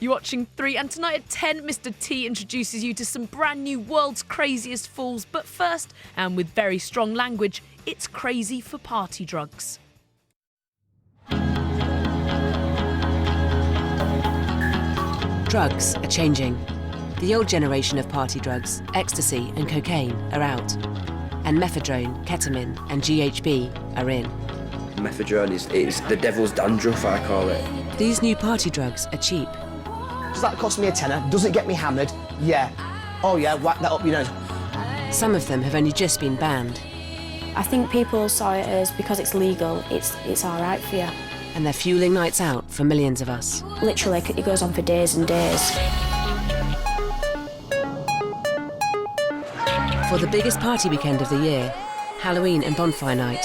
You're watching 3, and tonight at 10, Mr. T introduces you to some brand new world's craziest fools. But first, and with very strong language, it's crazy for party drugs. Drugs are changing. The old generation of party drugs, ecstasy and cocaine, are out. And mephedrone, ketamine and GHB are in. Mephedrone is the devil's dandruff, I call it. These new party drugs are cheap. Does that cost me a tenner? Does it get me hammered? Yeah. Oh yeah, whack that up, you know. Some of them have only just been banned. I think people saw it as, because it's legal, it's all right for you. And they're fueling nights out for millions of us. Literally, it goes on for days and days. For the biggest party weekend of the year, Halloween and Bonfire Night,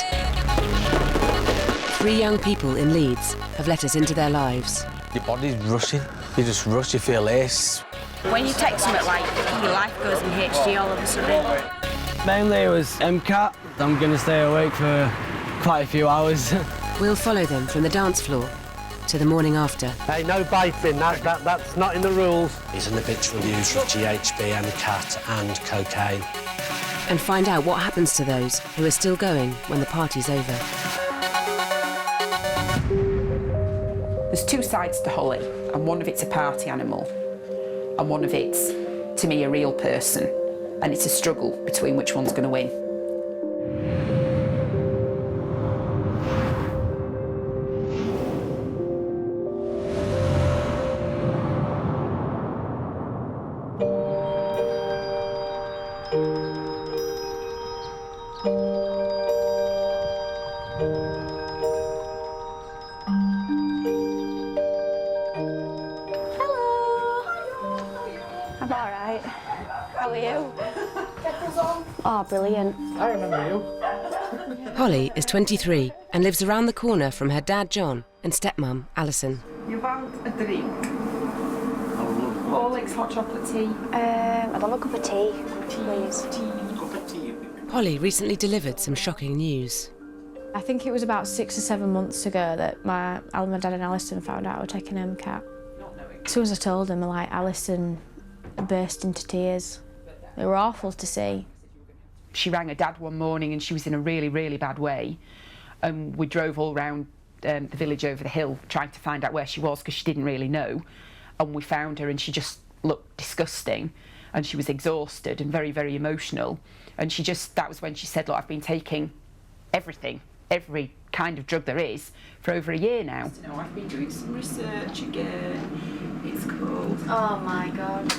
3 young people in Leeds have let us into their lives. Your body's rushing, you just rush, you feel ace. When you take something like your life goes in HD all of a sudden. Mainly it was MCAT. I'm going to stay awake for quite a few hours. We'll follow them from the dance floor to the morning after. Hey, no biting, that's not in the rules. He's an habitual user of GHB, MCAT and cocaine. And find out what happens to those who are still going when the party's over. There's 2 sides to Holly, and one of it's a party animal, and one of it's, to me, a real person, and it's a struggle between which one's going to win. I'm all right. How are you? Oh, brilliant. I remember you. Holly is 23 and lives around the corner from her dad John and stepmum Alison. You want a drink? Horlicks hot chocolate tea. I'd love a cup of tea, please. Holly recently delivered some shocking news. I think it was about 6 or 7 months ago that my dad and Alison found out I was taking MCAT. As soon as I told them, Alison burst into tears. They were awful to see. She rang her dad one morning and she was in a really, really bad way. We drove all around the village over the hill trying to find out where she was because she didn't really know. And we found her and she just looked disgusting and she was exhausted and very, very emotional. And that was when she said, look, I've been taking everything, every kind of drug there is for over a year now. I've been doing some research again. It's called... Oh my God.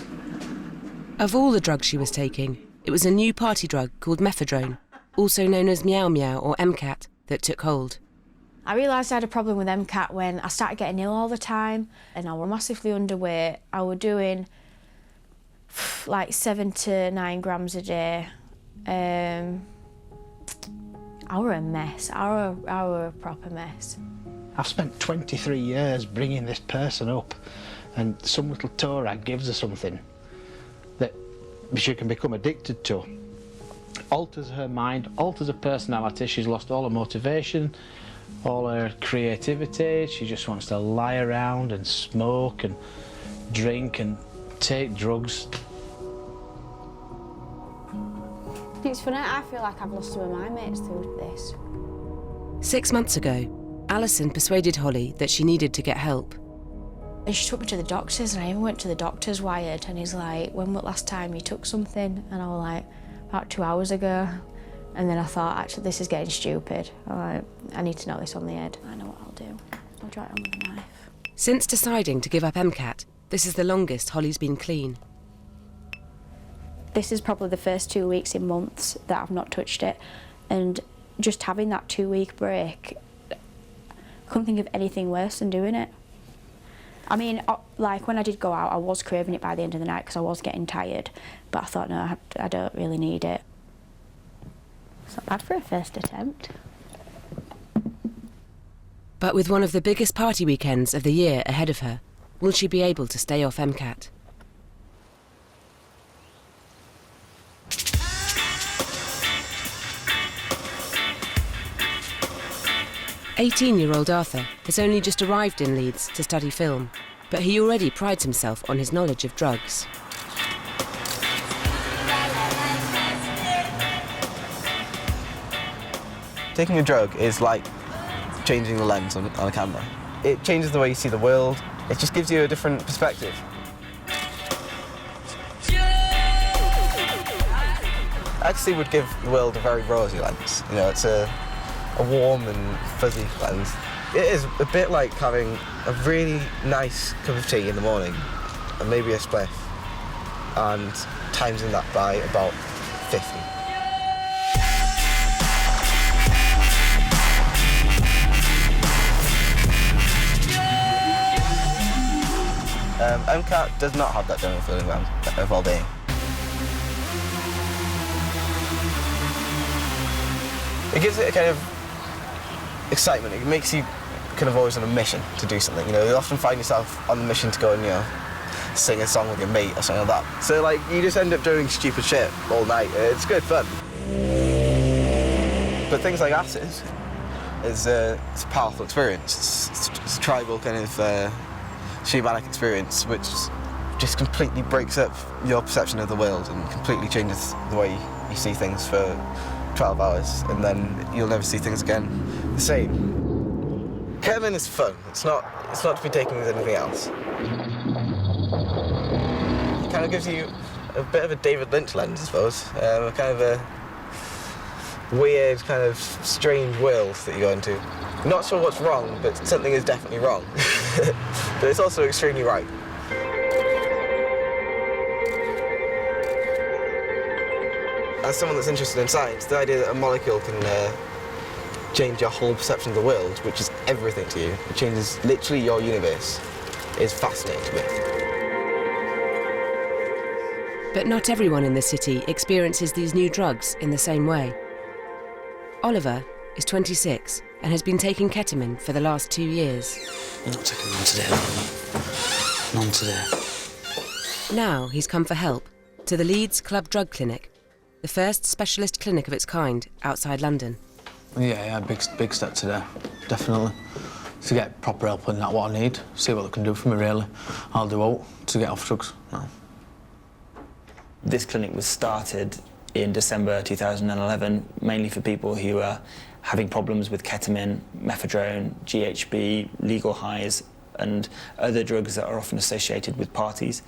Of all the drugs she was taking, it was a new party drug called mephedrone, also known as meow meow or MCAT, that took hold. I realised I had a problem with MCAT when I started getting ill all the time and I was massively underweight. I was doing like 7 to 9 grams a day. I were a mess. I were a proper mess. I've spent 23 years bringing this person up, and some little toe rag gives her something that she can become addicted to. Alters her mind, alters her personality. She's lost all her motivation, all her creativity. She just wants to lie around and smoke and drink and take drugs. It's funny, I feel like I've lost some of my mates through this. 6 months ago, Alison persuaded Holly that she needed to get help. And she took me to the doctors, and I even went to the doctor's wired, and he's like, when was the last time you took something? And I was like, about 2 hours ago. And then I thought, actually, this is getting stupid. I'm like, I need to know this on the head. I know what I'll do. I'll draw it on with a knife. Since deciding to give up MCAT, this is the longest Holly's been clean. This is probably the first 2 weeks in months that I've not touched it. And just having that 2-week break, I couldn't think of anything worse than doing it. I mean, like when I did go out, I was craving it by the end of the night because I was getting tired. But I thought, no, I don't really need it. It's not bad for a first attempt. But with one of the biggest party weekends of the year ahead of her, will she be able to stay off MCAT? "18-year-old Arthur has only just arrived in Leeds to study film. But he already prides himself on his knowledge of drugs. Taking a drug is like changing the lens on a camera. It changes the way you see the world. It just gives you a different perspective. Ecstasy would give the world a very rosy lens. You know, it's a warm and fuzzy lens. It is a bit like having a really nice cup of tea in the morning, and maybe a spliff, and timesing that by about 50. MCAT does not have that general feeling of well-being. It gives it a kind of excitement. It makes you kind of always on a mission to do something. You know, you often find yourself on the mission to go and, you know, sing a song with your mate or something like that. So, like, you just end up doing stupid shit all night. It's good fun. But things like acid it's a powerful experience. It's a tribal kind of shamanic experience which just completely breaks up your perception of the world and completely changes the way you see things for 12 hours, and then you'll never see things again the same. Ketamine is fun. It's not to be taken as anything else. It kind of gives you a bit of a David Lynch lens, I suppose. Kind of a weird, kind of strange world that you go into. Not sure what's wrong, but something is definitely wrong. But it's also extremely right. As someone that's interested in science, the idea that a molecule can change your whole perception of the world, which is everything to you, it changes literally your universe, is fascinating to me. But not everyone in the city experiences these new drugs in the same way. Oliver is 26 and has been taking ketamine for the last 2 years. I'm not taking none today. None today. Now he's come for help to the Leeds Club Drug Clinic, the first specialist clinic of its kind outside London. Yeah, big step today, definitely. To get proper help and that's what I need, see what they can do for me, really. I'll do all to get off drugs now. This clinic was started in December 2011, mainly for people who are having problems with ketamine, mephedrone, GHB, legal highs, and other drugs that are often associated with parties.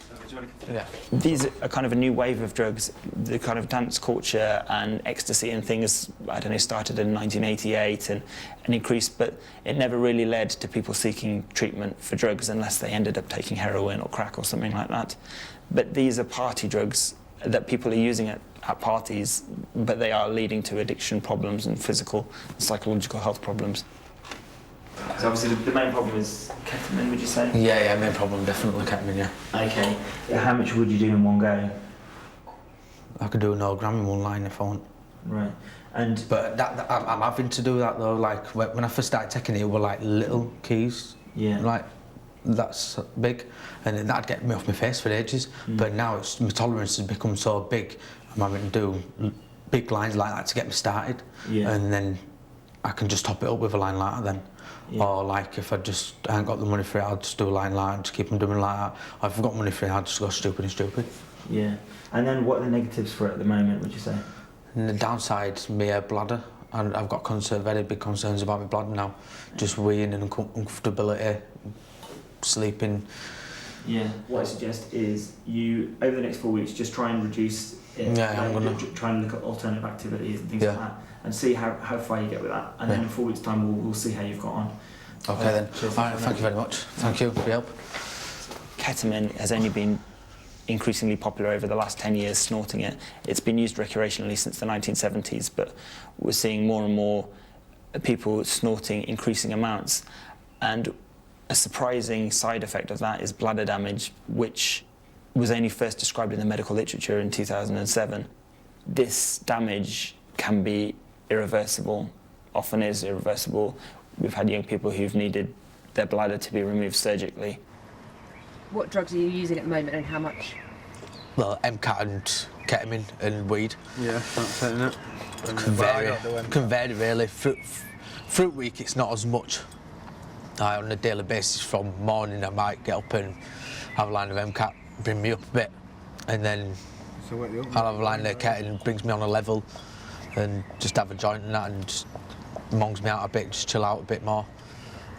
Yeah. These are kind of a new wave of drugs. The kind of dance culture and ecstasy and things, I don't know, started in 1988 and increased, but it never really led to people seeking treatment for drugs unless they ended up taking heroin or crack or something like that. But these are party drugs that people are using at parties, but they are leading to addiction problems and physical and psychological health problems. So obviously the main problem is ketamine, would you say? Yeah, main problem definitely ketamine, yeah. Okay. How much would you do in one go? I could do 0 gram in one line if I want. Right. And but I'm having to do that though. Like when I first started taking it were like little keys. Yeah. Like that's big, and then that'd get me off my face for ages. But now my tolerance has become so big. I'm having to do big lines like that to get me started. Yeah. And then I can just top it up with a line like that then. Yeah. Or like if I ain't got the money for it, I'll just do a line like that and just keep on doing like that. Or if I've got money for it, I'll just go stupid and stupid. Yeah. And then what are the negatives for it at the moment, would you say? And the downside, my bladder. And I've got very big concerns about my bladder now. Just weeing and uncomfortability, sleeping. Yeah. What I suggest is you, over the next 4 weeks, just try and reduce it. Yeah, I'm gonna try and look at alternative activities and things like that, and see how far you get with that. And then in 4 weeks' time, we'll see how you've got on. Okay then. All right, thank you very much. Thank you for your help. Ketamine has only been increasingly popular over the last 10 years, snorting it. It's been used recreationally since the 1970s, but we're seeing more and more people snorting increasing amounts. And a surprising side effect of that is bladder damage, which was only first described in the medical literature in 2007. This damage can be irreversible, often is irreversible. We've had young people who've needed their bladder to be removed surgically. What drugs are you using at the moment and how much? Well, MCAT and ketamine and weed. Yeah, that's it, isn't it? Can vary really. Fruit week, it's not as much. On a daily basis, from morning I might get up and have a line of MCAT, bring me up a bit, and then I'll have a line of ketamine and brings me on a level, and just have a joint and that, and just mongs me out a bit, just chill out a bit more.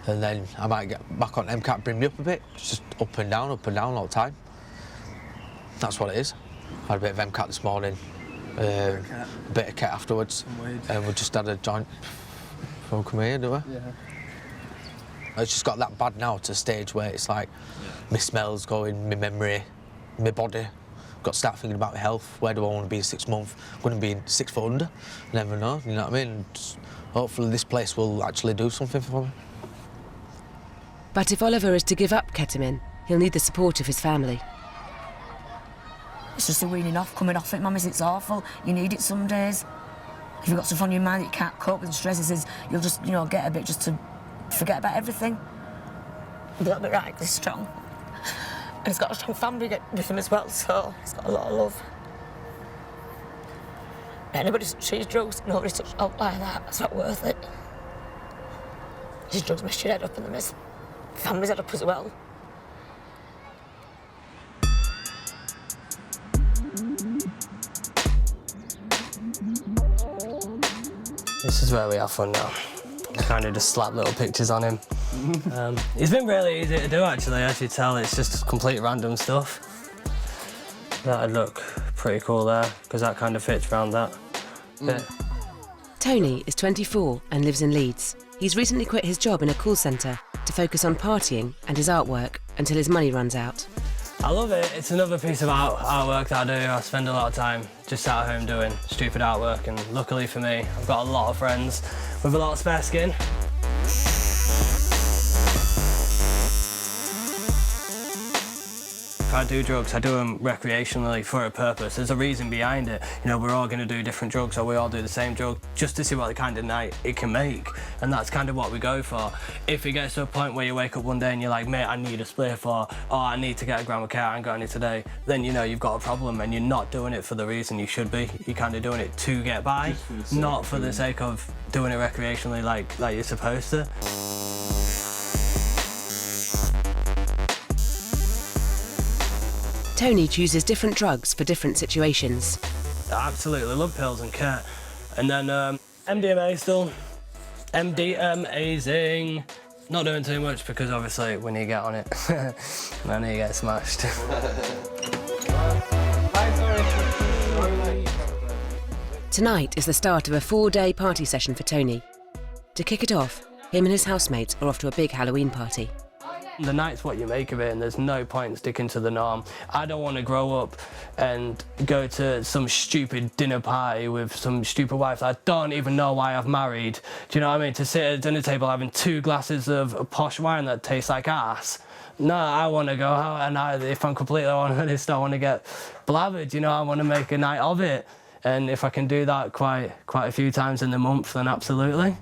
And then I might get back on MCAT, bring me up a bit, just up and down all the time. That's what it is. I had a bit of MCAT this morning, a bit of ket afterwards, and we just had a joint before we come here, do we? Yeah. It's just got that bad now to a stage where it's like my smells going, my memory, my body. I've got to start thinking about my health. Where do I want to be in 6 months? I'm going to be 6 foot under. Never know, you know what I mean? Just hopefully this place will actually do something for me. But if Oliver is to give up ketamine, he'll need the support of his family. It's just a weaning off, coming off it, Mummies, it's awful. You need it some days. If you've got stuff on your mind that you can't cope with and stresses, you'll just, get a bit just to forget about everything. A little bit radically strong. And he's got a strong family with him as well, so he's got a lot of love. Anybody touches drugs, nobody touches out like that. It's not worth it. These drugs mess your head up, and they mess family's head up as well. This is where we have fun now. I kind of just slap little pictures on him. It's been really easy to do, actually, as you tell. It's just complete random stuff. That'd look pretty cool there, because that kind of fits around that bit. Tony is 24 and lives in Leeds. He's recently quit his job in a call centre to focus on partying and his artwork until his money runs out. I love it. It's another piece of artwork that I do. I spend a lot of time just sat at home doing stupid artwork, and luckily for me, I've got a lot of friends with a lot of spare skin. If I do drugs, I do them recreationally for a purpose. There's a reason behind it. We're all going to do different drugs, or we all do the same drug, just to see what kind of night it can make. And that's kind of what we go for. If it gets to a point where you wake up one day and you're like, mate, I need a spliff, or oh, I need to get a gram of cat, I ain't got any today, then you've got a problem, and you're not doing it for the reason you should be. You're kind of doing it to get by, not for the sake of doing it recreationally like you're supposed to. Tony chooses different drugs for different situations. I absolutely love pills and cat. And then MDMA still. MDMA-zing. Not doing too much because obviously when you get on it, then you get smashed. Tonight is the start of a 4-day party session for Tony. To kick it off, him and his housemates are off to a big Halloween party. The night's what you make of it, and there's no point sticking to the norm. I don't want to grow up and go to some stupid dinner party with some stupid wife that I don't even know why I've married. Do you know what I mean? To sit at a dinner table having 2 glasses of posh wine that tastes like ass. No, I want to go out, and if I'm completely honest, I want to get blabbered. I want to make a night of it. And if I can do that quite a few times in the month, then absolutely.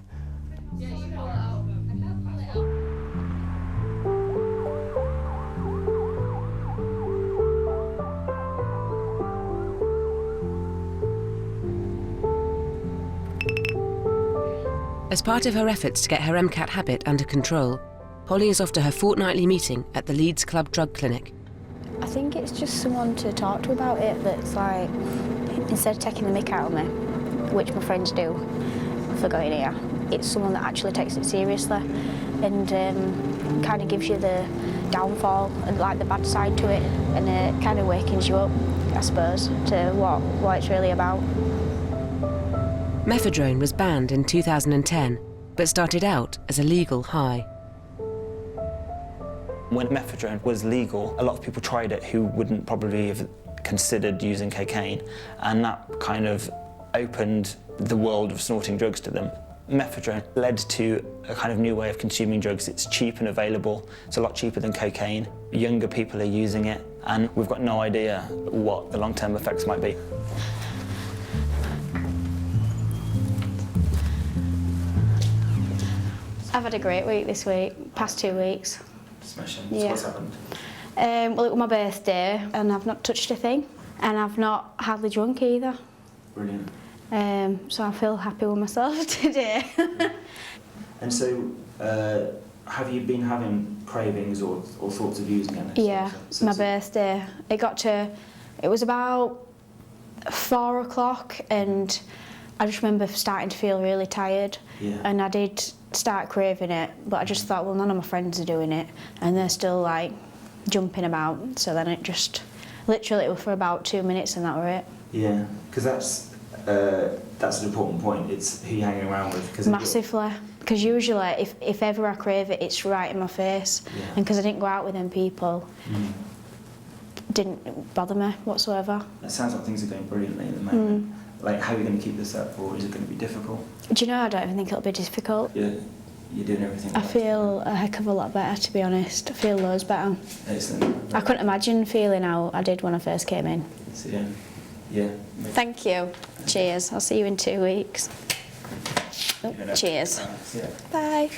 As part of her efforts to get her MCAT habit under control, Holly is off to her fortnightly meeting at the Leeds Club Drug Clinic. I think it's just someone to talk to about it that's like, instead of taking the mick out of me, which my friends do for going here, it's someone that actually takes it seriously and kind of gives you the downfall and like the bad side to it, and it kind of wakens you up, I suppose, to what it's really about. Mephedrone was banned in 2010, but started out as a legal high. When mephedrone was legal, a lot of people tried it who wouldn't probably have considered using cocaine, and that kind of opened the world of snorting drugs to them. Mephedrone led to a kind of new way of consuming drugs. It's cheap and available. It's a lot cheaper than cocaine. Younger people are using it, and we've got no idea what the long-term effects might be. I've had a great week this week, past 2 weeks. Smashing. Yeah. So what's happened? Well, it was my birthday and I've not touched a thing, and I've not hardly drunk either. Brilliant. So I feel happy with myself today. And so, Have you been having cravings or thoughts of using it? Yeah, my birthday. It was about 4 o'clock, and I just remember starting to feel really tired. Yeah. And I did start craving it, but I just thought, well, none of my friends are doing it, and they're still like jumping about. So then it just, literally, it was for about 2 minutes, and that were it. Yeah, because that's an important point. It's who you're hanging around with. Cause massively. Because usually, if ever I crave it, it's right in my face. Yeah. And because I didn't go out with them people, didn't bother me whatsoever. It sounds like things are going brilliantly at the moment. Like, how are you going to keep this up, or is it going to be difficult? Do you know, I don't even think it'll be difficult. You're doing everything I right. feel a heck of a lot better, to be honest. I feel loads better. Excellent. I couldn't imagine feeling how I did when I first came in. So, yeah. Thank you. Cheers. I'll see you in 2 weeks. Oh, cheers. Bye.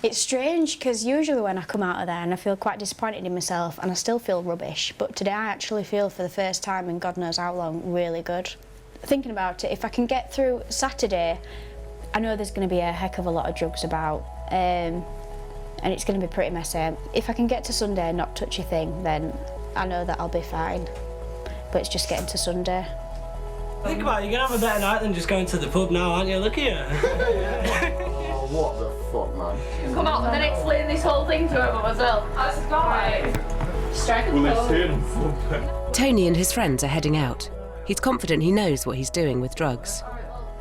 It's strange because usually when I come out of there and I feel quite disappointed in myself and I still feel rubbish, but today I actually feel for the first time in God knows how long really good. Thinking about it, if I can get through Saturday, I know there's going to be a heck of a lot of drugs about and it's going to be pretty messy. If I can get to Sunday and not touch a thing, then I know that I'll be fine. But it's just getting to Sunday. Think about it, you're going to have a better night than just going to the pub now, aren't you? Look at you. Oh, what the fuck, man? Come on, and then explain this whole thing to him as well. How's it going? Strike a Tony and his friends are heading out. He's confident he knows what he's doing with drugs.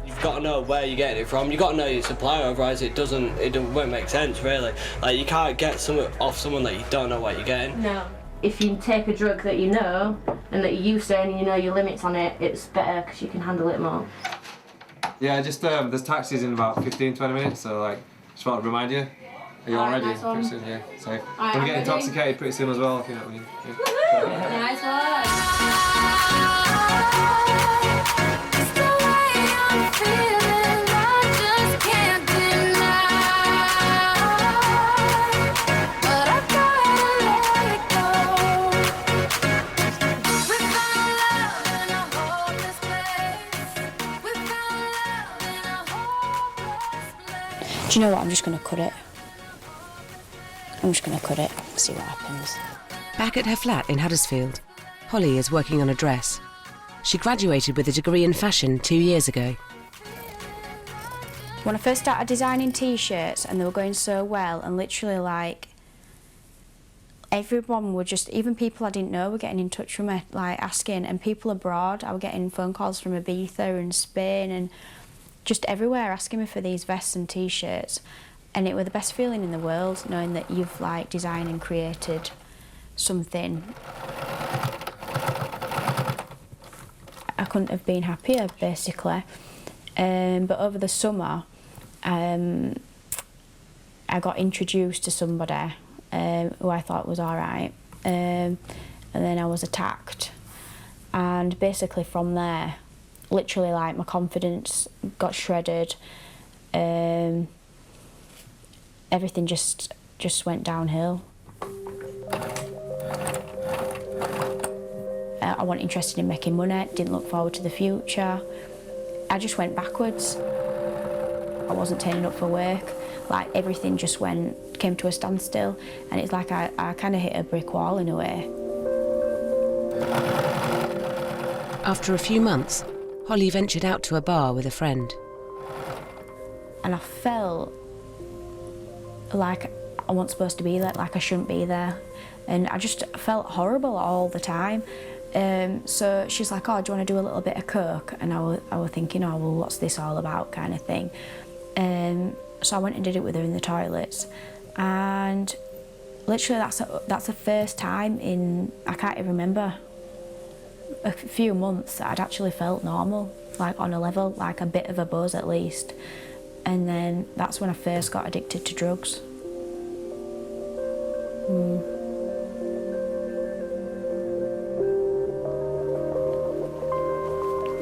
You've got to know where you're getting it from. You've got to know your supplier, otherwise it won't make sense, really. Like, you can't get something off someone that you don't know what you're getting. No. If you take a drug that you know and that you're used to and you know your limits on it, it's better because you can handle it more. Yeah, just there's taxis in about 15-20 minutes, so like, just want to remind you. Are you all ready? Nice one. Pretty soon, yeah. So Right, we're I'm get ready. intoxicated pretty soon as well, if you know what I mean. Yeah. Nice one. Do you know what? I'm just going to cut it. I'm just going to cut it, see what happens. Back at her flat in Huddersfield, Holly is working on a dress. She graduated with a degree in fashion 2 years ago. When I first started designing t-shirts and they were going so well, and literally like everyone would just, even people I didn't know were getting in touch with me, like asking, and people abroad, I was getting phone calls from Ibiza and Spain and just everywhere asking me for these vests and t-shirts, and it was the best feeling in the world knowing that you've like designed and created something. I couldn't have been happier basically. But over the summer I got introduced to somebody who I thought was alright, and then I was attacked, and basically from there literally like my confidence got shredded. Everything just went downhill. I wasn't interested in making money, didn't look forward to the future. I just went backwards. I wasn't turning up for work. Like everything just came to a standstill, and it's like I kind of hit a brick wall in a way. After a few months, Holly ventured out to a bar with a friend. And I felt like I wasn't supposed to be there, like I shouldn't be there. And I just felt horrible all the time. So she's like, oh, do you want to do a little bit of coke? And I was thinking, oh, well, what's this all about kind of thing. So I went and did it with her in the toilets. And literally that's the first time in, I can't even remember, a few months that I'd actually felt normal, like on a level, like a bit of a buzz at least. And then that's when I first got addicted to drugs.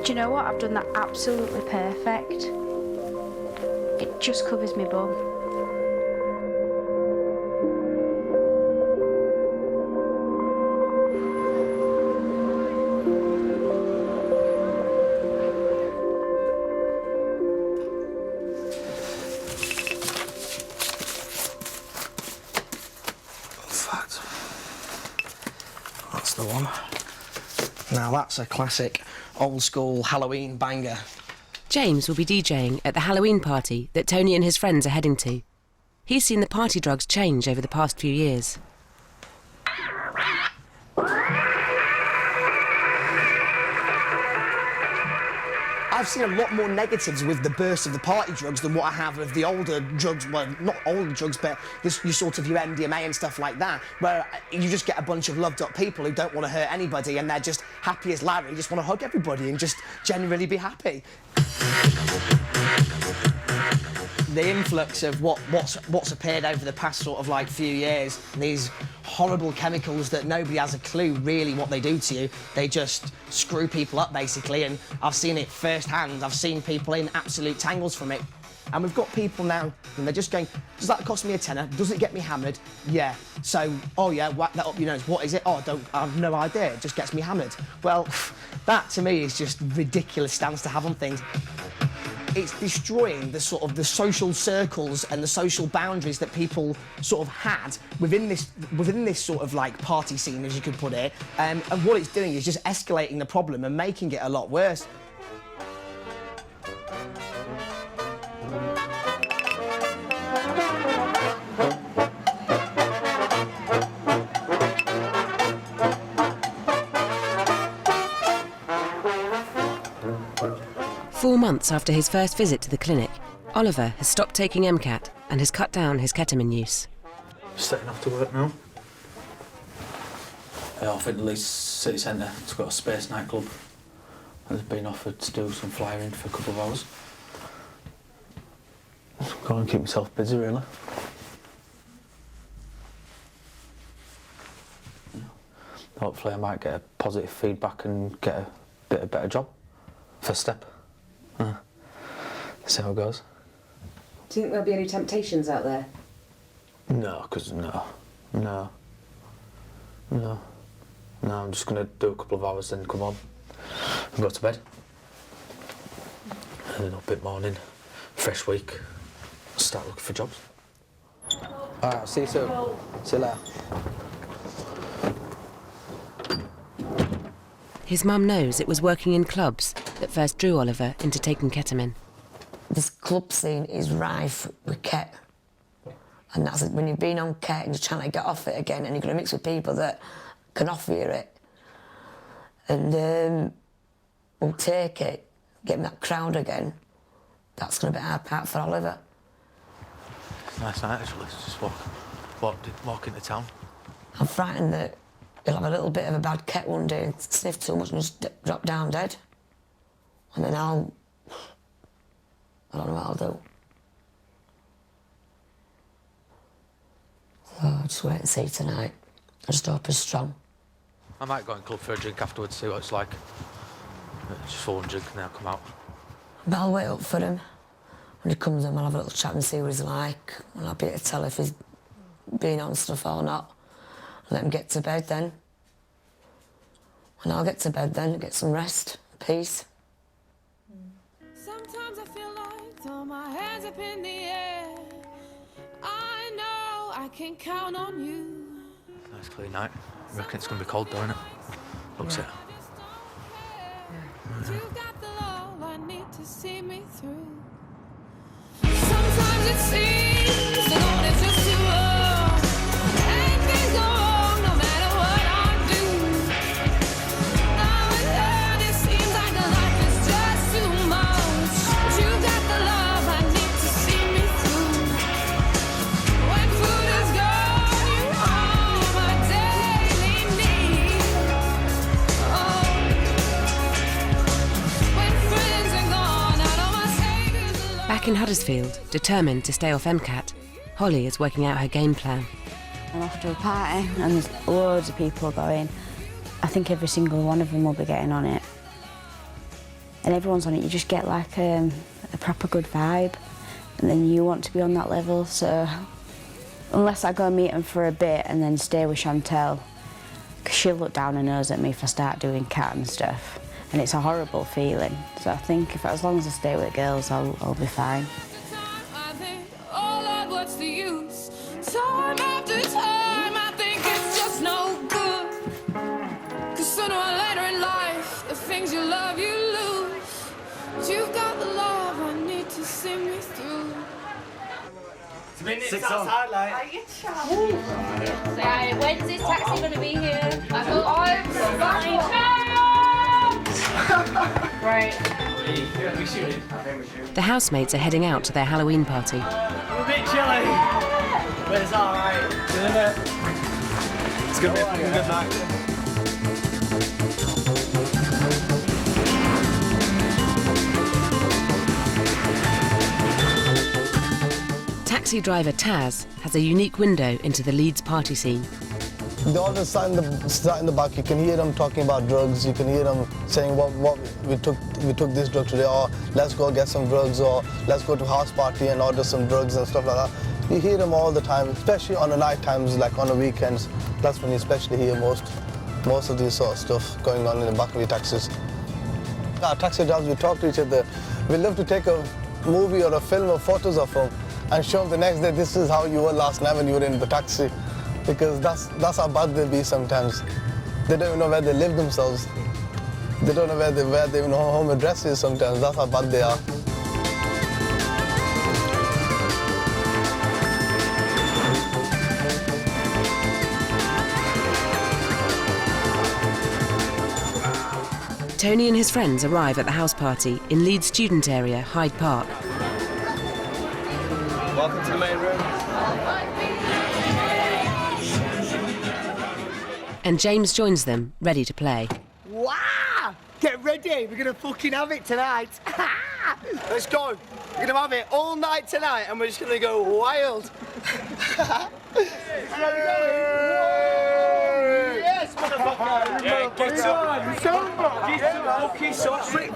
Do you know what? I've done that absolutely perfect. It just covers my bum. That's the one. Now that's a classic old school Halloween banger. James will be DJing at the Halloween party that Tony and his friends are heading to. He's seen the party drugs change over the past few years. I've seen a lot more negatives with the burst of the party drugs than what I have of the older drugs, well, not older drugs, but your MDMA and stuff like that, where you just get a bunch of loved up people who don't want to hurt anybody and they're just happy as Larry, just want to hug everybody and just generally be happy. The influx of what's appeared over the past sort of like few years, these horrible chemicals that nobody has a clue really what they do to you. They just screw people up basically, and I've seen it firsthand. I've seen people in absolute tangles from it. And we've got people now, and they're just going, does that cost me a tenner? Does it get me hammered? Yeah. So, oh yeah, whack that up your nose. What is it? Oh, I have no idea. It just gets me hammered. Well, that to me is just ridiculous stance to have on things. It's destroying the sort of the social circles and the social boundaries that people sort of had within this sort of like party scene, as you could put it. And what it's doing is just escalating the problem and making it a lot worse. 4 months after his first visit to the clinic, Oliver has stopped taking MCAT and has cut down his ketamine use. Setting off to work now. Off at the Leeds city centre to go to a space nightclub. I've been offered to do some flyering for a couple of hours. Just go and keep myself busy, really. Hopefully I might get a positive feedback and get a bit of better job. First step. See how it goes. Do you think there'll be any temptations out there? No, because no, I'm just going to do a couple of hours, then come home and go to bed. And then up in the morning, fresh week, start looking for jobs. All right, see you soon. See you later. His mum knows it was working in clubs that first drew Oliver into taking ketamine. This club scene is rife with ket. And that's when you've been on ket and you're trying to get off it again and you're going to mix with people that can offer you it. And we'll take it, get in that crowd again. That's going to be our part for Oliver. It's a nice night, actually. Just walk into town. I'm frightened that he'll have a little bit of a bad ket one day and sniff too much and just drop down dead. And then I don't know what I'll do. So I'll just wait and see tonight. I just hope he's strong. I might go and club for a drink afterwards, see what it's like. Just for one drink and then I'll come out. But I'll wait up for him. When he comes in, I'll have a little chat and see what he's like. And I'll be able to tell if he's been on stuff or not. And let him get to bed then. And I'll get to bed then, get some rest, peace. Sometimes I feel like throw my hands up in the air. I know I can count on you. Nice clear night. I reckon it's going to be cold though, isn't it? Looks it. You've got the love I need to see me through. Sometimes it seems the going is just too long. And things go wrong no matter what I do. Now and then it seems like the life is just too much. But you got the love I need to see me through. When food is gone, you are my daily need. Oh, when friends are gone, I know my savior's love. Back in Huddersfield, determined to stay off MCAT, Holly is working out her game plan. I'm off to a party and there's loads of people going. I think every single one of them will be getting on it. And everyone's on it, you just get like a proper good vibe. And then you want to be on that level, so unless I go and meet them for a bit and then stay with Chantel, because she'll look down her nose at me if I start doing cat and stuff. And it's a horrible feeling. So I think as long as I stay with the girls, I'll be fine. I think, oh Lord, what's the use? Time after time, I think it's just no good. Minutes outside, like. So when's this taxi going to be here? I Right. The housemates are heading out to their Halloween party. I'm a bit chilly, but it's alright. It's going to be a fucking good night. Taxi driver Taz has a unique window into the Leeds party scene. They always sat in the back. You can hear them talking about drugs. You can hear them saying, "What we took this drug today," or "Let's go get some drugs," or "Let's go to house party and order some drugs," and stuff like that. You hear them all the time, especially on the night times, like on the weekends. That's when you especially hear most of this sort of stuff going on in the back of your taxis. Our taxi drivers, we talk to each other. We love to take a movie or a film or photos of them and show them the next day, this is how you were last night when you were in the taxi. Because that's how bad they be sometimes. They don't even know where they live themselves. They don't know where their home address is sometimes. That's how bad they are. Tony and his friends arrive at the house party in Leeds student area, Hyde Park. Welcome to the main room. And James joins them, ready to play. Wow! Get ready, we're gonna fucking have it tonight. Let's go. We're gonna have it all night tonight and we're just gonna go wild. Yes, motherfucker! Yeah, get on!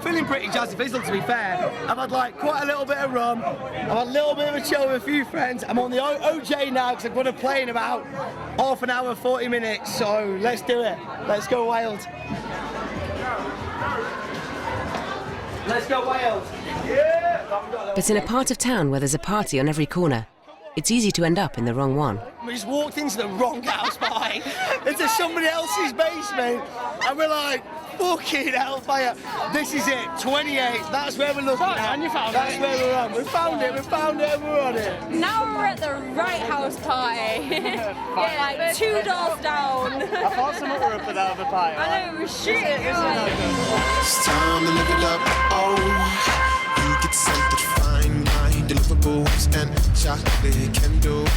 Feeling pretty jazzy fizzled, to be fair. I've had like quite a little bit of rum. I've had a little bit of a chill with a few friends. I'm on the OJ now because I'm going to play in about half an hour, 40 minutes. So let's do it. Let's go wild. Let's go wild. Yeah! But in a part of town where there's a party on every corner, it's easy to end up in the wrong one. We just walked into the wrong house party, into somebody else's basement, and we're like, fucking hellfire. This is it, 28, that's where we're looking at. That's where we're on. We found it, and we're on it. Now we're at the right house party. Yeah, like 2 doors down. I thought someone were up at that other party. I know, it was shit. It's time to live it up. Oh, you get something fine wine, deliverables and chocolate candles.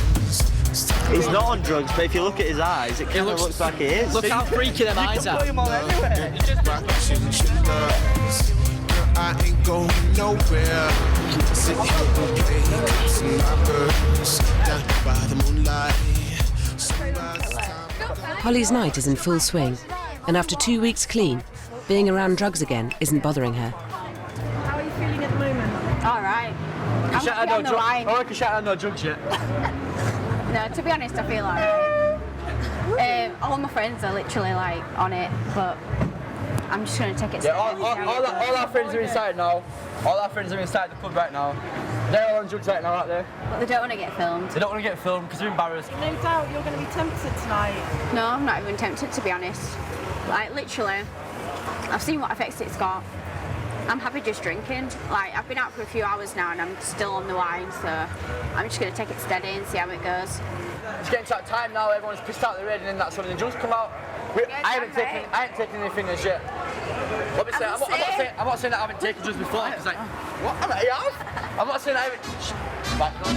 He's not on drugs, but if you look at his eyes, it kind of looks like he is. Look how freaky them eyes are. You can put him on anywhere. I ain't going nowhere. Sit here and play some rappers down by the moonlight. Holly's night is in full swing, and after 2 weeks clean, being around drugs again isn't bothering her. How are you feeling at the moment? All right. I'm Shout out on the line. I reckon shout out no drugs yet. No, to be honest, I feel alright. All my friends are literally like on it, but I'm just gonna take it. Yeah, all our friends are inside now. All our friends are inside the pub right now. They're all on drugs right now, aren't they? But they don't want to get filmed. They don't want to get filmed because they're embarrassed. No doubt you're going to be tempted tonight. No, I'm not even tempted, to be honest. Like, literally, I've seen what effects it's got. I'm happy just drinking. Like, I've been out for a few hours now and I'm still on the wine, so I'm just going to take it steady and see how it goes. It's getting to that time now, everyone's pissed out the rain and then that's when the drugs come out. I haven't taken anything as yet. I'm not saying that I haven't taken drugs before, because like, what? I'm not saying I haven't. Back on.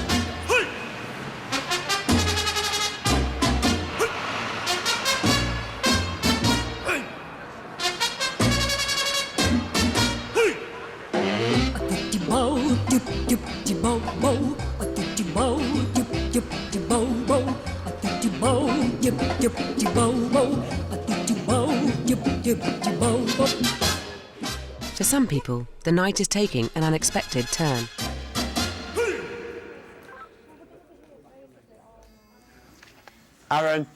For some people, the night is taking an unexpected turn. Aaron?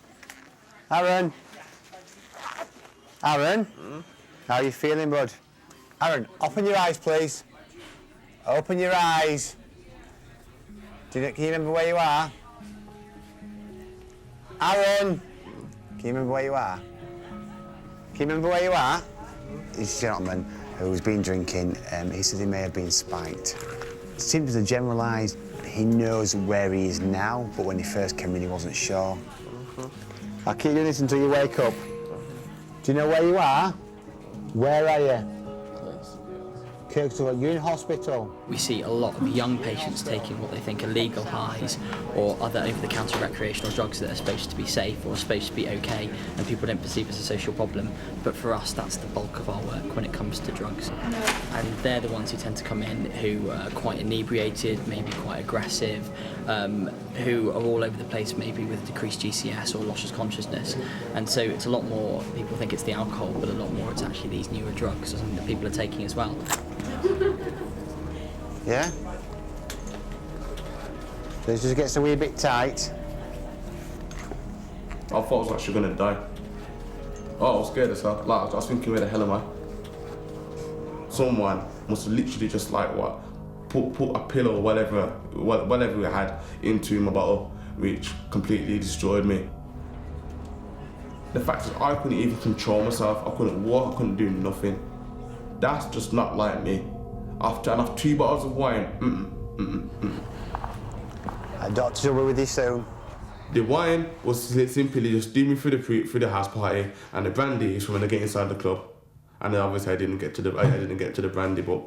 Aaron? Aaron? How are you feeling, bud? Aaron, open your eyes, please. Open your eyes. Can you remember where you are? Aaron! Can you remember where you are? Can you remember where you are? This gentleman who's been drinking, he said he may have been spiked. It seems a generalised He knows where he is now, but when he first came in, he wasn't sure. I'll keep doing this until you wake up. Do you know where you are? Where are you? Kirksville, you're in hospital. We see a lot of young patients taking what they think are legal highs or other over-the-counter recreational drugs that are supposed to be safe or supposed to be okay, and people don't perceive as a social problem. But for us, that's the bulk of our work when it comes to drugs. And they're the ones who tend to come in who are quite inebriated, maybe quite aggressive, who are all over the place, maybe with decreased GCS or loss of consciousness. And so it's a lot more, people think it's the alcohol, but a lot more it's actually these newer drugs or something that people are taking as well. Yeah? This just gets a wee bit tight. I thought I was actually gonna die. Oh, I was scared as hell. Like, I was thinking, where the hell am I? Someone must have literally just like what, put a pill or whatever we had into my bottle, which completely destroyed me. The fact is, I couldn't even control myself. I couldn't walk. I couldn't do nothing. That's just not like me. After I have 2 bottles of wine, Doctor will be with you soon. The wine was simply just do me through the house party, and the brandy is from when I get inside the club. And then obviously I didn't get to the brandy, but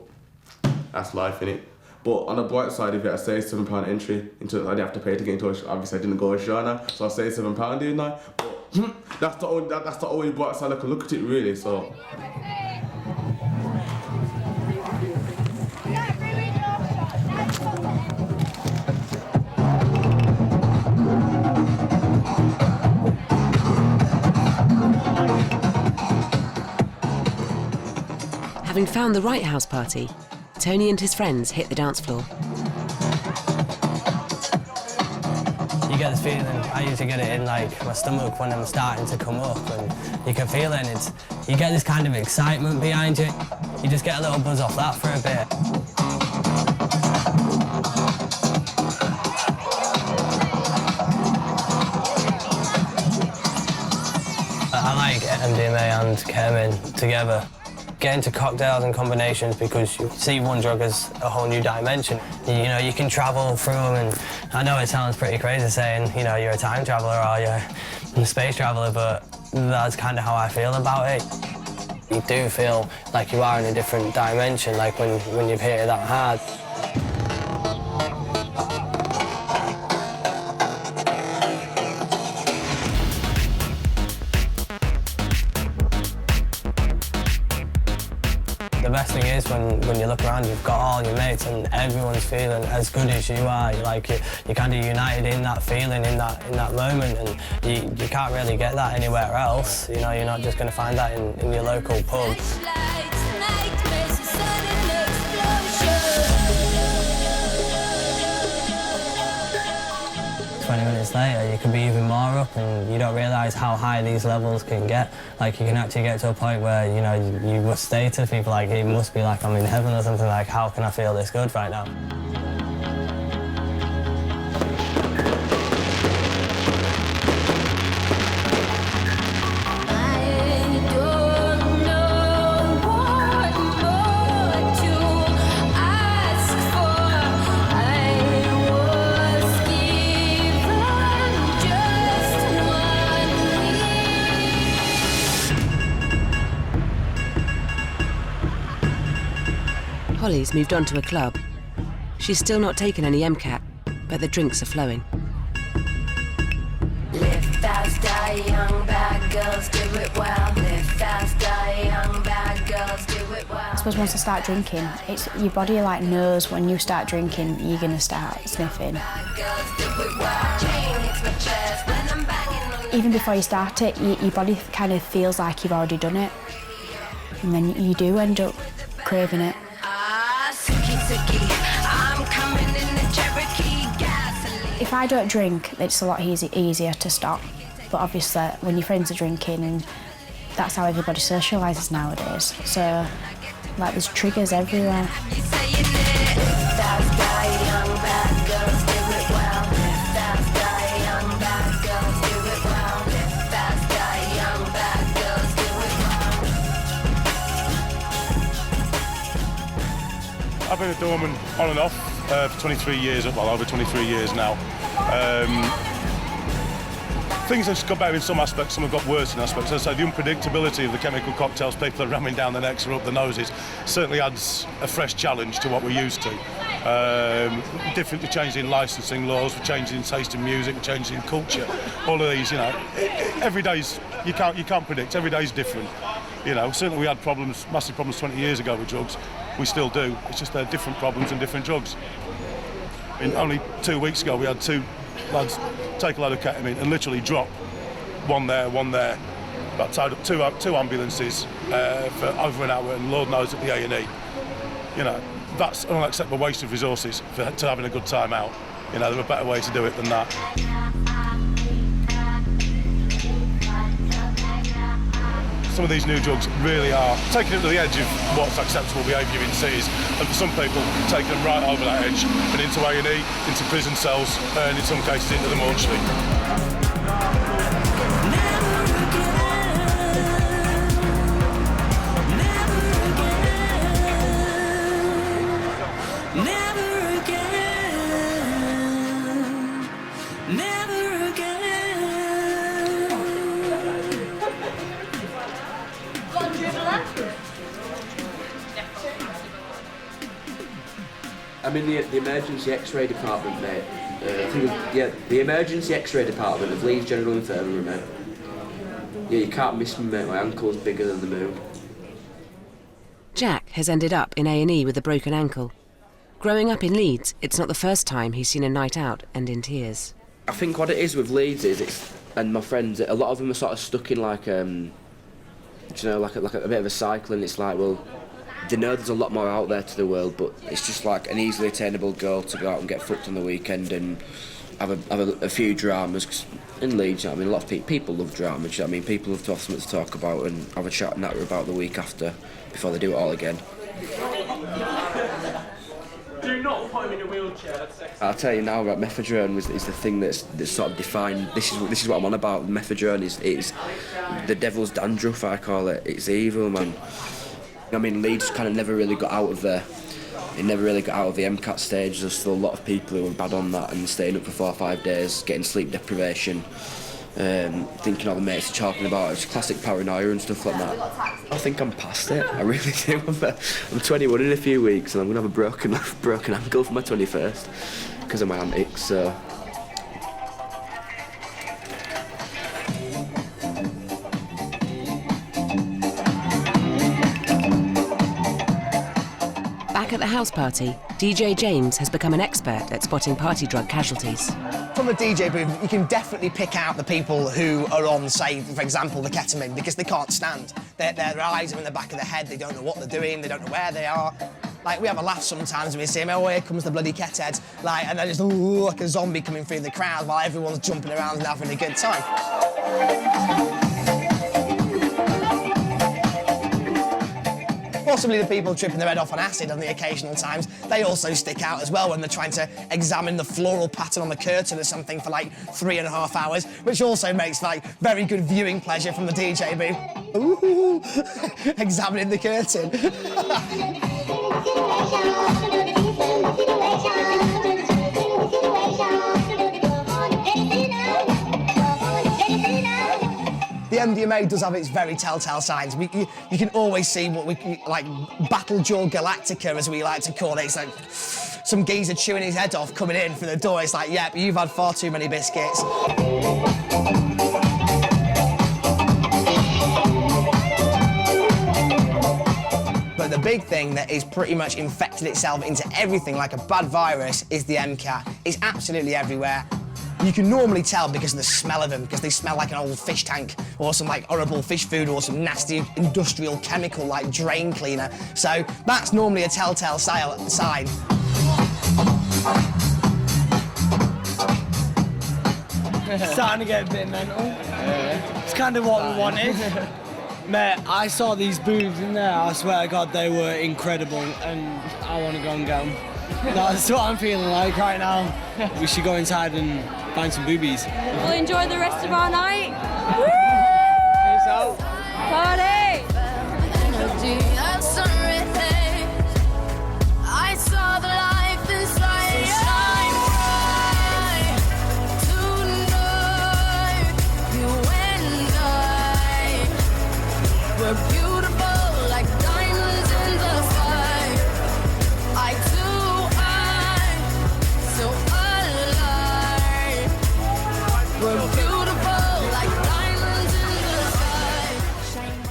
that's life, innit? But on the bright side, if you had to say £7 entry into it, I didn't have to pay to get into it. Obviously I didn't go a Shana, so I say £7, didn't I? But that's the only bright side I can look at it, really. So. Having found the right house party, Tony and his friends hit the dance floor. You get this feeling, I usually get it in like my stomach when I'm starting to come up, and you can feel it, and you get this kind of excitement behind you. You just get a little buzz off that for a bit. I like MDMA and ketamine together. Get into cocktails and combinations because you see one drug as a whole new dimension. You know, you can travel through them, and I know it sounds pretty crazy saying, you know, you're a time traveller or you're a space traveller, but that's kind of how I feel about it. You do feel like you are in a different dimension, like when you've hit it that hard. The best thing is when you look around, you've got all your mates and everyone's feeling as good as you are. You're kind of united in that feeling, in that moment, and you can't really get that anywhere else. You know, you're not just going to find that in your local pub. 20 minutes later, you could be even more up, and you don't realise how high these levels can get. Like, you can actually get to a point where, you know, you must say to people, like, it must be like I'm in heaven or something, like, how can I feel this good right now? Holly's moved on to a club. She's still not taken any MCAT, but the drinks are flowing. Live fast, die young, bad girls do it well. Live fast, die young, bad girls do it well. I suppose once I start drinking, it's your body like knows when you start drinking, you're gonna start sniffing. Even before you start it, your body kind of feels like you've already done it, and then you do end up craving it. If I don't drink, it's a lot easier to stop. But obviously, when your friends are drinking, and that's how everybody socialises nowadays. So, like, there's triggers everywhere. I've been a doorman on and off for 23 years, well, over 23 years now. Things have got better in some aspects, some have got worse in aspects. As I say, the unpredictability of the chemical cocktails people are ramming down their necks or up their noses certainly adds a fresh challenge to what we're used to. Different, we're changing licensing laws, we're changing taste in music, we're changing culture. All of these, you know, every day's, you can't predict, every day's different. You know, certainly we had problems, massive problems 20 years ago with drugs. We still do. It's just they're different problems and different drugs. Only 2 weeks ago we had 2 lads take a load of ketamine and literally drop one there, about tied up 2 ambulances for over an hour, and Lord knows at the A&E. You know, that's an unacceptable waste of resources to having a good time out. You know, there are better ways to do it than that. Some of these new drugs really are taking them to the edge of what's acceptable behaviour in cities, and for some people, taking them right over that edge and into A&E, into prison cells, and in some cases into the mortuary. I'm in the emergency X-ray department, mate. The emergency X-ray department of Leeds General Infirmary, mate. Yeah, you can't miss me, mate. My ankle's bigger than the moon. Jack has ended up in A&E with a broken ankle. Growing up in Leeds, it's not the first time he's seen a night out end in tears. I think what it is with Leeds is, and my friends, a lot of them are sort of stuck in like a bit of a cycle, and it's like, well, they know there's a lot more out there to the world, but it's just like an easily attainable goal to go out and get fucked on the weekend and have a few dramas. 'Cause in Leeds, you know, I mean, a lot of people love drama. You know, I mean, people love to have something to talk about and have a chat and natter about the week after before they do it all again. Do not put him in a wheelchair. I'll tell you now, about mephedrone is the thing that's sort of defined. This is what I'm on about. Mephedrone is the devil's dandruff, I call it. It's evil, man. I mean, Leeds kind of never really got out of the MCAT stage. There's still a lot of people who are bad on that and staying up for 4 or 5 days, getting sleep deprivation, thinking all the mates are talking about it. It's classic paranoia and stuff like that. I think I'm past it. I really do. I'm 21 in a few weeks, and I'm gonna have a broken ankle for my 21st because of my antics. So. Back at the house party, DJ James has become an expert at spotting party drug casualties. From the DJ booth, you can definitely pick out the people who are on, say, for example, the ketamine, because they can't stand. Their eyes are in the back of their head, they don't know what they're doing, they don't know where they are. Like, we have a laugh sometimes when we see them, oh, here comes the bloody kethead, like, and they're just, ooh, like a zombie coming through the crowd while everyone's jumping around and having a good time. Possibly the people tripping their head off on acid on the occasional times, they also stick out as well when they're trying to examine the floral pattern on the curtain or something for like 3.5 hours, which also makes like very good viewing pleasure from the DJ booth. Ooh, examining the curtain. The MDMA does have its very telltale signs. You can always see what we like, Battle Jaw Galactica, as we like to call it. It's like some geezer chewing his head off coming in through the door. It's like, yep, you've had far too many biscuits. But the big thing that is pretty much infected itself into everything like a bad virus is the MCAT. It's absolutely everywhere. You can normally tell because of the smell of them, because they smell like an old fish tank or some like horrible fish food or some nasty industrial chemical like drain cleaner. So that's normally a telltale sign. Starting to get a bit mental. It's kind of what we wanted. Mate, I saw these boobs in there, I swear to God they were incredible, and I want to go and get them. That's what I'm feeling like right now. We should go inside and find some boobies. We'll enjoy the rest of our night. Woo! Peace out. Party! I saw the life inside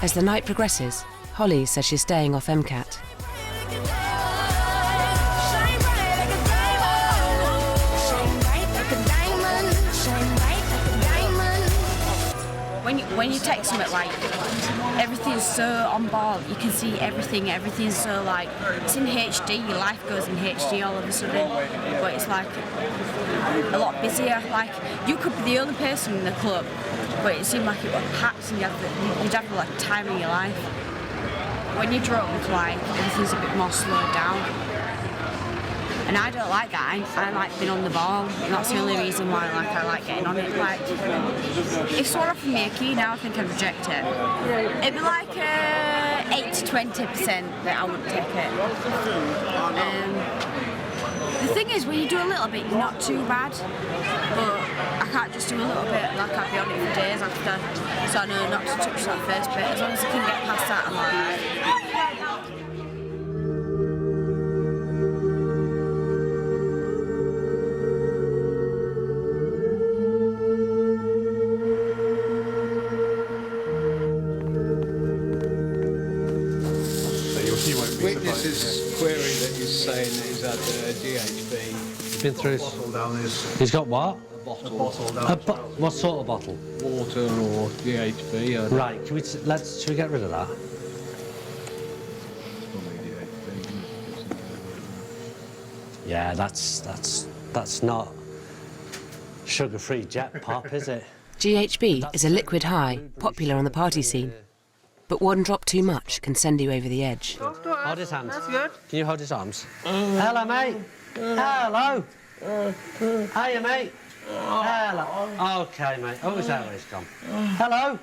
As the night progresses, Holly says she's staying off MCAT. When you take something like, everything's so on ball, you can see everything's so like, it's in HD, your life goes in HD all of a sudden, but it's like a lot busier. Like, you could be the only person in the club, but it seemed like it was packed and you'd have like time in your life. When you're drunk, like, everything's a bit more slowed down. And I don't like that. I like being on the ball, and that's the only reason why I like getting on it. Like, if someone offered me a key now, I think I'd reject it. It'd be like 8 to 20% that I wouldn't take it. The thing is, when you do a little bit, you're not too bad. But I can't just do a little bit, like I'd be on it for days after. So I know not to touch that first bit. As long as I can get past that, I'm alright. Witnesses query that he's saying that he's had GHB. He's been through. Bottle down his. He's got what? A bottle down. What sort of bottle? Water or GHB. Right. Should we get rid of that? Yeah, that's not sugar-free jet pop, is it? GHB is a liquid high, popular on the party scene. But one drop too much can send you over the edge. Hold his hands. That's good. Can you hold his arms? Hello, mate. Hello. Hiya, mate. Hello. OK, mate. Oh, is that where he's gone? Hello.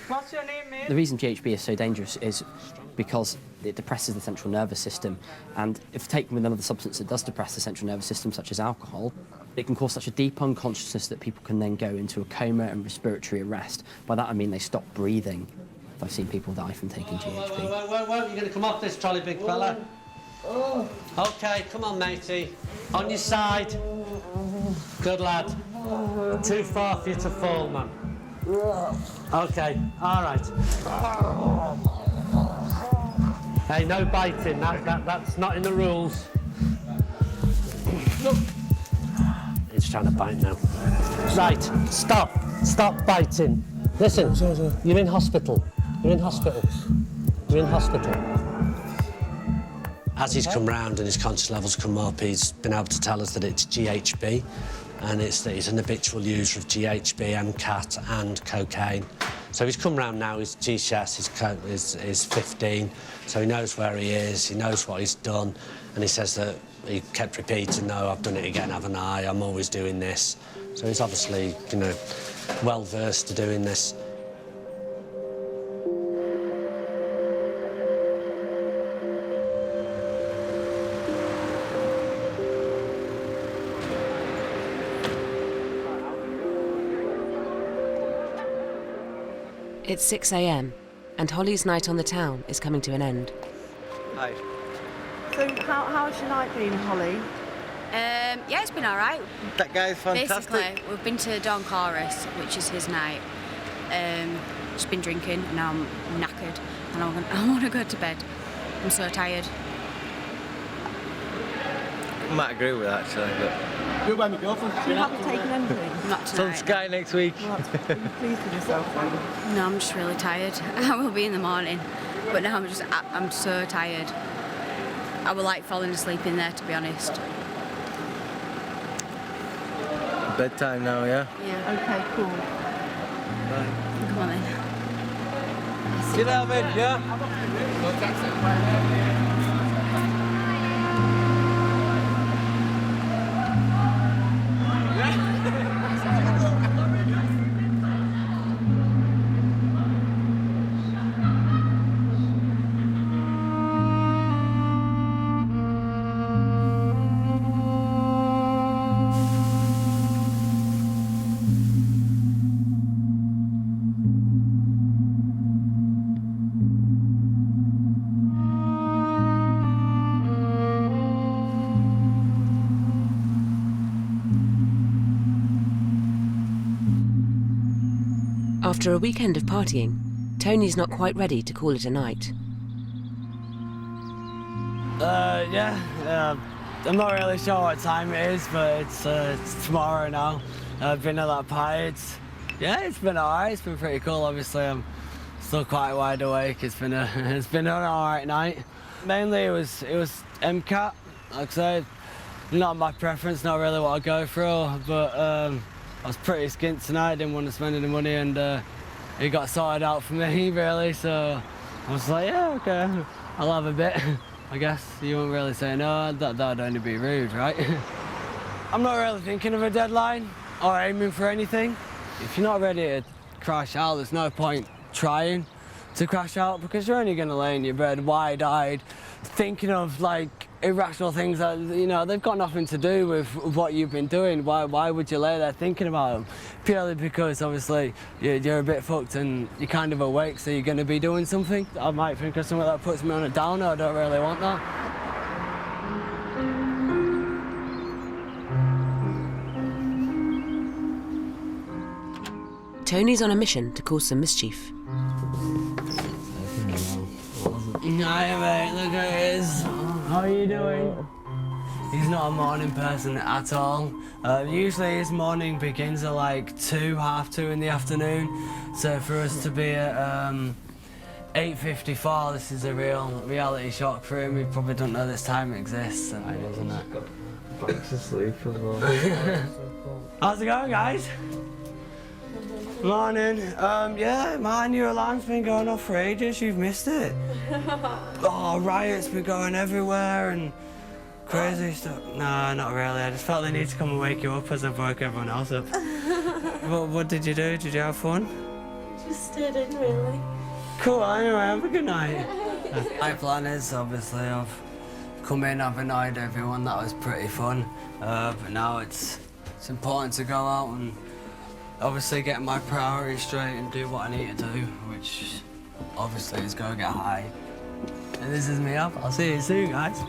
What's your name, mate? The reason GHB is so dangerous is because it depresses the central nervous system, and if taken with another substance that does depress the central nervous system, such as alcohol, it can cause such a deep unconsciousness that people can then go into a coma and respiratory arrest. By that I mean they stop breathing. I've seen people die from taking GHB. Whoa, you're going to come off this trolley, big fella. OK, come on, matey. On your side. Good lad. Too far for you to fall, man. OK, all right. Hey, no biting. That's not in the rules. He's trying to bite now. Right, stop biting. Listen, you're in hospital. You're in hospital. You're in hospital. As he's come round and his conscious levels come up, he's been able to tell us that it's GHB, and it's that he's an habitual user of GHB, MCAT and cocaine. So he's come round now, his GCS is 15, so he knows where he is, he knows what he's done, and he says that he kept repeating, no, I've done it again, haven't I? I'm always doing this. So he's obviously, well versed to doing this. It's 6 a.m, and Holly's night on the town is coming to an end. Hi. So how's your night been, Holly? Yeah, it's been all right. That guy's fantastic. Basically, we've been to Dawn Chorus, which is his night. Just been drinking, and now I'm knackered, and I want to go to bed. I'm so tired. I might agree with that, actually. But... You're by my girlfriend. You haven't taken anything? Not tonight. Sun Sky next week. Well, are you pleased with yourself then? No, I'm just really tired. I will be in the morning, but now I'm so tired. I would like falling asleep in there, to be honest. Bedtime now, yeah? Yeah. Okay, cool. Bye. Come on then. Get out of bed, yeah? After a weekend of partying, Tony's not quite ready to call it a night. I'm not really sure what time it is, but it's tomorrow now. I've been at that party. It's been alright. It's been pretty cool. Obviously, I'm still quite wide awake. It's been an alright night. Mainly, it was MCAT. Like I said, not my preference. Not really what I go through. But I was pretty skint tonight. Didn't want to spend any money, and it got sorted out for me really. So I was like, yeah, okay, I'll have a bit. I guess you won't really say no. That'd only be rude, right? I'm not really thinking of a deadline or aiming for anything. If you're not ready to crash out, there's no point trying to crash out because you're only going to lay in your bed wide-eyed, thinking of like irrational things that, you know, they've got nothing to do with what you've been doing. Why would you lay there thinking about them? Purely because obviously you're a bit fucked and you're kind of awake, so you're going to be doing something. I might think of something that puts me on a downer. I don't really want that. Tony's on a mission to cause some mischief. Hi mate, look at this. How are you doing? He's not a morning person at all. Usually his morning begins at like 2:30 in the afternoon. So for us to be at 8:54, this is a real reality shock for him. He probably don't know this time exists, isn't it? Back to sleep as well. How's it going, guys? Morning. Yeah, man, your alarm's been going off for ages. You've missed it. Oh, riots been going everywhere and crazy stuff. No, not really. I just felt the need to come and wake you up as I woke everyone else up. What did you do? Did you have fun? Just stayed in, really. Cool, anyway, have a good night. My plan is, obviously, I've come in, I've annoyed everyone. That was pretty fun. But now it's important to go out and obviously get my priorities straight and do what I need to do, which obviously is go get high. And this is me up. I'll see you soon, guys.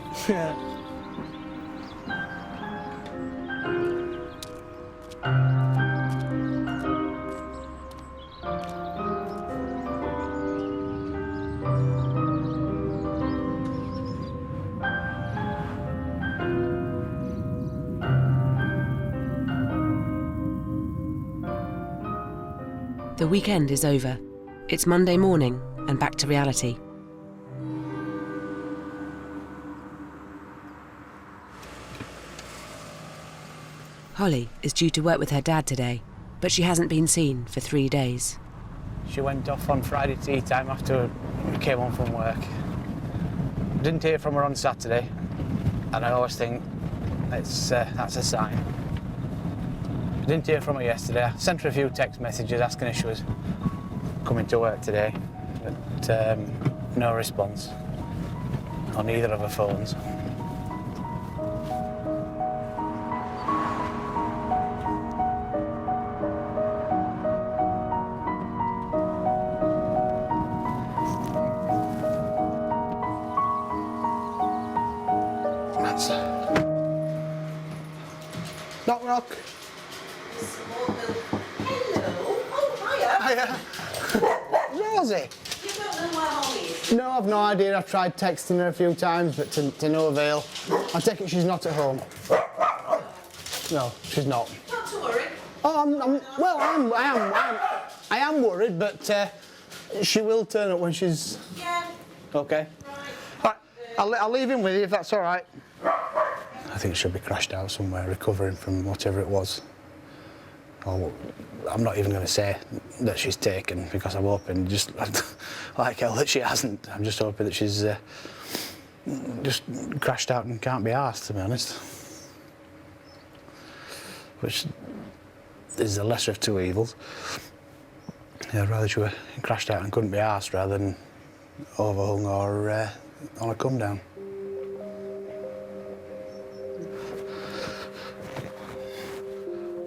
The weekend is over. It's Monday morning and back to reality. Holly is due to work with her dad today, but she hasn't been seen for 3 days. She went off on Friday tea time after we came home from work. Didn't hear from her on Saturday, and I always think that's a sign. I didn't hear from her yesterday. I sent her a few text messages asking if she was coming to work today, but no response on either of her phones. Knock, knock. Hiya. Rosie? You don't know where Holly is? No, I've no idea. I've tried texting her a few times, but to no avail. I take it she's not at home. No, she's not. Not to worry. Oh, I am worried, but she will turn up when she's... Yeah. Okay. Right, I'll leave him with you if that's all right. I think she'll be crashed out somewhere, recovering from whatever it was. Oh, I'm not even going to say that she's taken because I'm hoping, just like hell, that she hasn't. I'm just hoping that she's just crashed out and can't be arsed, to be honest. Which is the lesser of two evils. Yeah, I'd rather she were crashed out and couldn't be arsed rather than overhung or on a come down.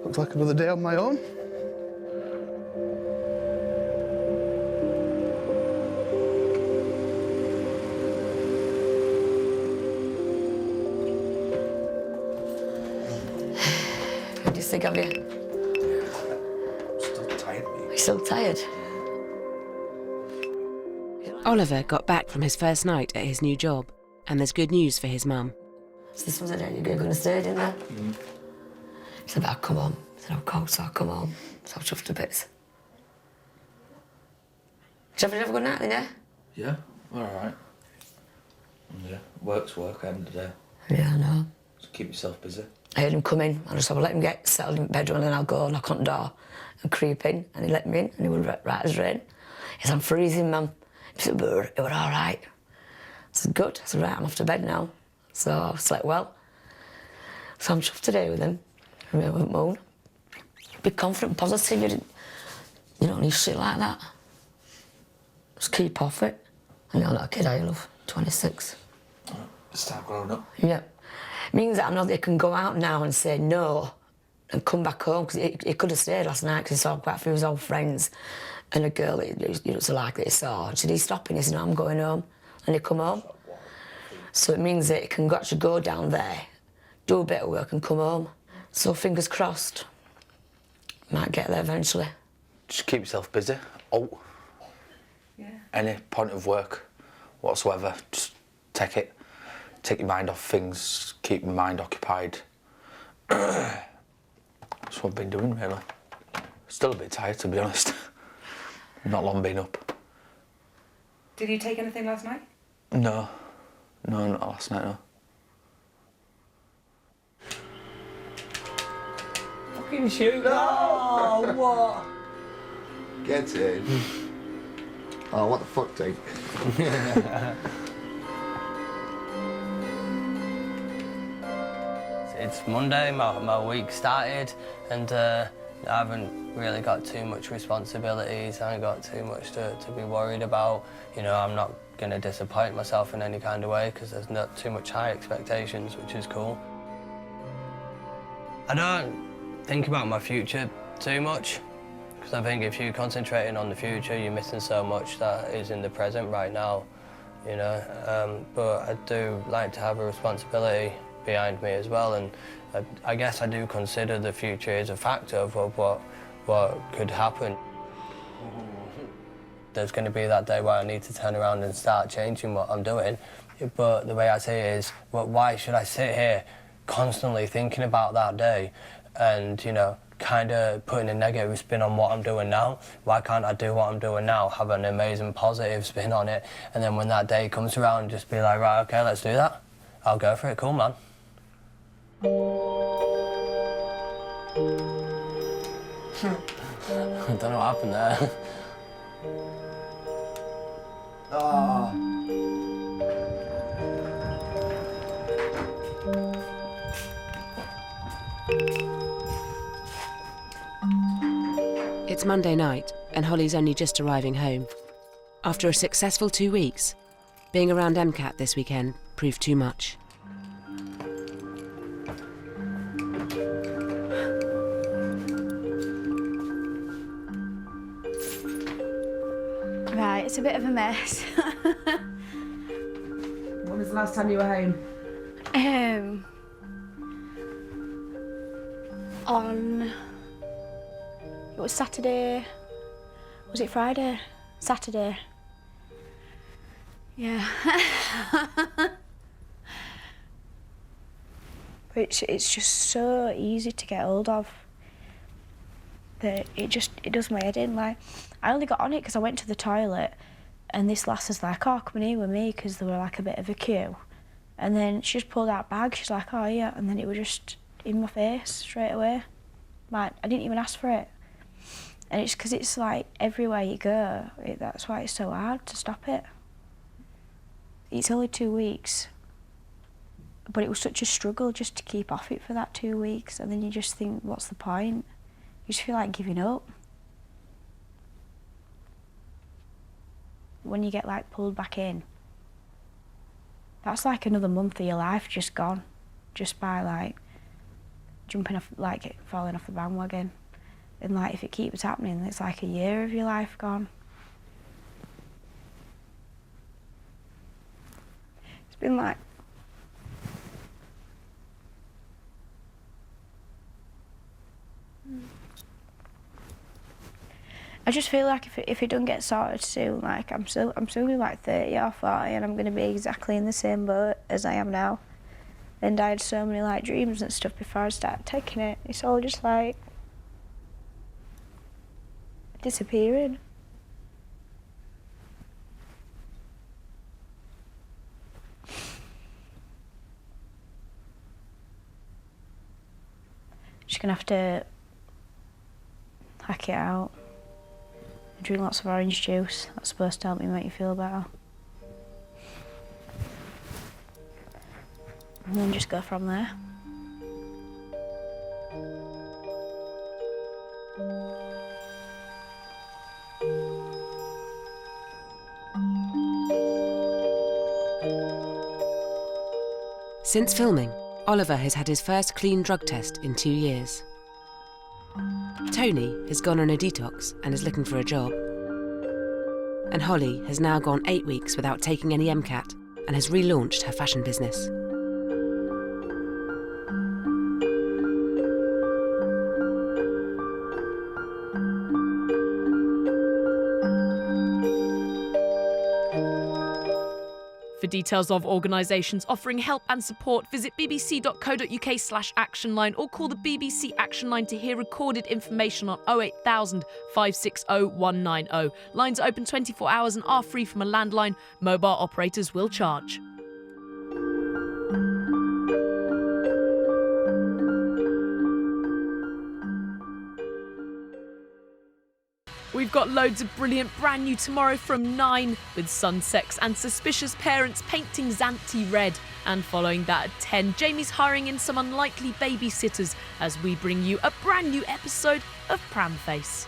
Looks like another day on my own. What do you think of you? Still tired, mate. Are you still tired? Oliver got back from his first night at his new job, and there's good news for his mum. So this was the day you're going to stay, didn't there? He said, I'll come home. I said, of course, I'll come home. So I was chuffed to bits. Did you have a good night then, yeah? Yeah, all right. Yeah, work's work, end of the day. Yeah, I know. Just keep yourself busy. I heard him come in. I just said, well, let him get settled in bed and then I'll go knock on the door and creep in. And he let me in and he was right as rain. He said, I'm freezing, Mum. He said, but it was all right. I said, good. I said, right, I'm off to bed now. So I slept well. So I'm chuffed today with him. I really won't moan. Be confident, positive. You don't need shit like that. Just keep off it. And you're not a kid, are you, love? 26. Start growing up. Yeah. It means that I know they can go out now and say no and come back home, because he could have stayed last night because he saw quite a few of his old friends and a girl he looks like that he saw. Should he stop and he said, no, I'm going home. And he come home. So it means that he can actually go down there, do a bit of work and come home. So fingers crossed. Might get there eventually. Just keep yourself busy. Oh. Yeah. Any point of work whatsoever, just take it. Take your mind off things, keep your mind occupied. That's what I've been doing, really. Still a bit tired, to be honest. Not long been up. Did you take anything last night? No. No, not last night, no. Fucking shoot. Oh, what? Get in. Oh, what the fuck, dude? It's Monday, my week started, and I haven't really got too much responsibilities. I haven't got too much to be worried about. You know, I'm not going to disappoint myself in any kind of way because there's not too much high expectations, which is cool. I don't think about my future too much, because I think if you're concentrating on the future, you're missing so much that is in the present right now, you know. But I do like to have a responsibility behind me as well, and I guess I do consider the future as a factor of what could happen. There's going to be that day where I need to turn around and start changing what I'm doing, but the way I see it is, well, why should I sit here constantly thinking about that day and, you know, kind of putting a negative spin on what I'm doing now? Why can't I do what I'm doing now, have an amazing positive spin on it, and then when that day comes around, just be like, right, okay, let's do that. I'll go for it, cool, man. I don't know what happened there. Oh. It's Monday night, and Holly's only just arriving home. After a successful 2 weeks, being around MCAT this weekend proved too much. Right, it's a bit of a mess. When was the last time you were home? On... It was Saturday. Was it Friday? Saturday. Yeah. But it's just so easy to get hold of that it does my head in. Like, I only got on it because I went to the toilet and this lass was like, oh, come in here with me, because there were like a bit of a queue. And then she just pulled out a bag, she's like, oh yeah, and then it was just in my face straight away. Like, I didn't even ask for it. And it's because it's like everywhere you go, that's why it's so hard to stop it. It's only 2 weeks, but it was such a struggle just to keep off it for that 2 weeks, and then you just think, what's the point? You just feel like giving up. When you get like pulled back in, that's like another month of your life just gone, just by like jumping off, like falling off the bandwagon. And like if it keeps happening, it's like a year of your life gone. It's been like I just feel like if it doesn't get sorted soon, like I'm still gonna be like 30 or 40, and I'm gonna be exactly in the same boat as I am now. And I had so many like dreams and stuff before I started taking it. It's all just like disappearing. Just gonna have to hack it out. Drink lots of orange juice. That's supposed to help me make you feel better. And then just go from there. Since filming, Oliver has had his first clean drug test in 2 years. Tony has gone on a detox and is looking for a job. And Holly has now gone 8 weeks without taking any MCAT and has relaunched her fashion business. For details of organisations offering help and support, visit bbc.co.uk/actionline or call the BBC Action Line to hear recorded information on 08000 560 190. Lines are open 24 hours and are free from a landline. Mobile operators will charge. We've got loads of brilliant brand new tomorrow from 9 with Sun Sex and Suspicious Parents painting Xanthi red. And following that at 10, Jamie's hiring in some unlikely babysitters as we bring you a brand new episode of Pramface.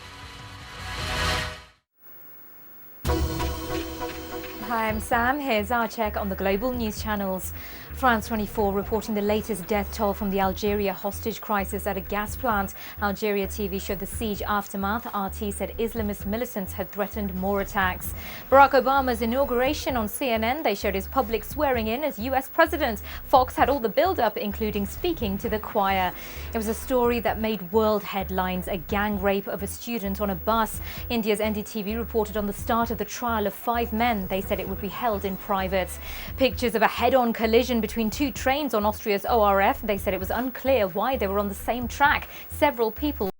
Hi, I'm Sam. Here's our check on the global news channels. France 24 reporting the latest death toll from the Algeria hostage crisis at a gas plant. Algeria TV showed the siege aftermath. RT said Islamist militants had threatened more attacks. Barack Obama's inauguration on CNN. They showed his public swearing in as US president. Fox had all the build-up, including speaking to the choir. It was a story that made world headlines, a gang rape of a student on a bus. India's NDTV reported on the start of the trial of 5 men. They said it would be held in private. Pictures of a head-on collision between 2 trains on Austria's ORF. They said it was unclear why they were on the same track. Several people